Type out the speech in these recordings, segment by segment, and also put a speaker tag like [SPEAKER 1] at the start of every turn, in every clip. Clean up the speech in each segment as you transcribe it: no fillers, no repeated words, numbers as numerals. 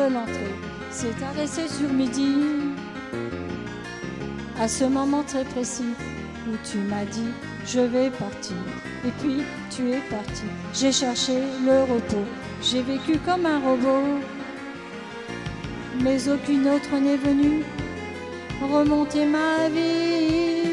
[SPEAKER 1] de l'entrée s'est arrêté sur midi. À ce moment très précis où tu m'as dit je vais partir. Et puis tu es parti. J'ai cherché le repos. J'ai vécu comme un robot. Mais aucune autre n'est venue remonter ma vie.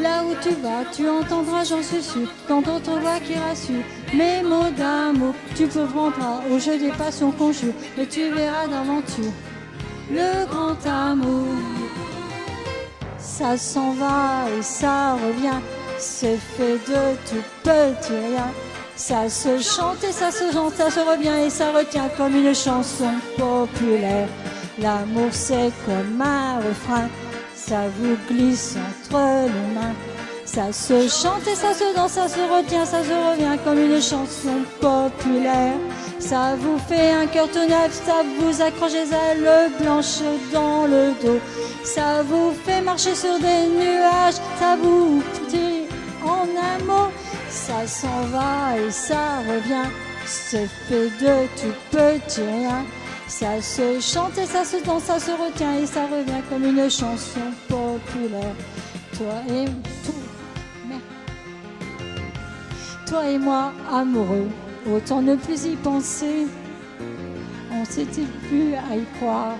[SPEAKER 1] Là où tu vas, tu entendras, j'en suis sûr, quand d'autres voix qui rassurent. Mes mots d'amour, tu peux prendre au jeu des passions qu'on joue, et tu verras d'aventure le grand amour. Ça s'en va et ça revient, c'est fait de tout petit rien. Ça se chante et ça se chante, ça se revient et ça retient comme une chanson populaire. L'amour c'est comme un refrain, ça vous glisse entre les mains. Ça se chante et ça se danse, ça se retient, ça se revient comme une chanson populaire. Ça vous fait un cœur tout neuf, ça vous accroche les ailes blanches dans le dos. Ça vous fait marcher sur des nuages, ça vous dit en un mot. Ça s'en va et ça revient, c'est fait de tout petit rien. Ça se chante et ça se danse, ça se retient et ça revient comme une chanson populaire. Toi et moi amoureux, autant ne plus y penser. On s'était plus à y croire,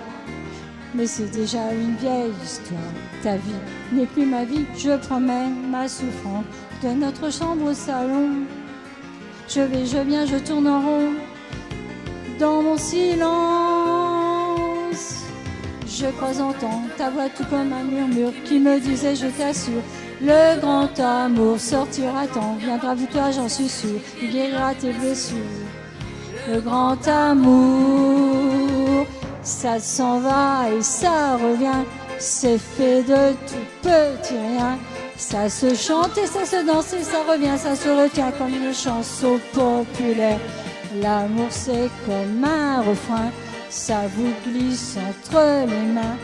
[SPEAKER 1] mais c'est déjà une vieille histoire. Ta vie n'est plus ma vie, je promène ma souffrance de notre chambre au salon. Je vais, je viens, je tourne en rond dans mon silence. Je crois entendre ta voix tout comme un murmure qui me disait je t'assure, le grand amour sortira tant, viendra vers toi j'en suis sûr, il guérira tes blessures. Le grand amour, ça s'en va et ça revient, c'est fait de tout petit rien. Ça se chante et ça se danse et ça revient, ça se retient comme une chanson populaire. L'amour c'est comme un refrain, ça vous glisse entre les mains.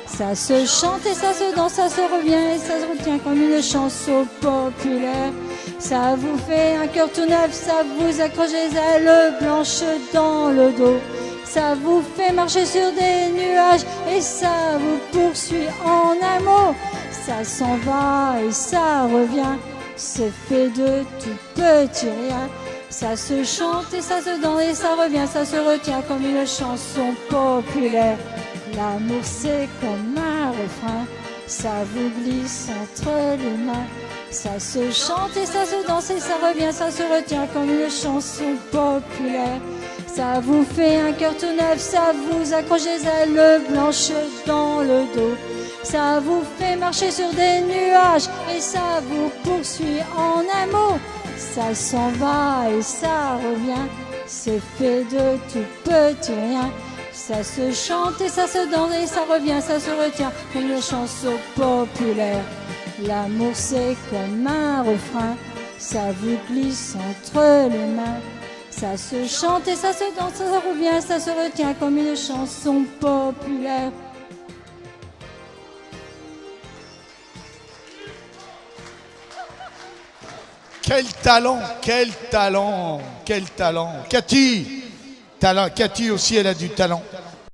[SPEAKER 1] Ça se chante et ça se danse, ça se revient et ça se retient comme une chanson populaire. Ça vous fait un cœur tout neuf, ça vous accroche les ailes blanches dans le dos. Ça vous fait marcher sur des nuages et ça vous poursuit en un mot. Ça s'en va et ça revient, c'est fait de tout petit rien. Ça se chante et ça se danse et ça revient, ça se retient comme une chanson populaire. L'amour c'est comme un refrain, ça vous glisse entre les mains. Ça se chante et ça se danse et ça revient, ça se retient comme une chanson populaire. Ça vous fait un cœur tout neuf, ça vous accroche les ailes blanches dans le dos. Ça vous fait marcher sur des nuages et ça vous poursuit en un mot. Ça s'en va et ça revient, c'est fait de tout petit rien. Ça se chante et ça se danse et ça revient, ça se retient comme une chanson populaire. L'amour c'est comme un refrain, ça vous glisse entre les mains. Ça se chante et ça se danse, ça revient, ça se retient comme une chanson populaire.
[SPEAKER 2] Quel talent, quel talent, quel talent. Cathy, Cathy aussi, elle a du talent.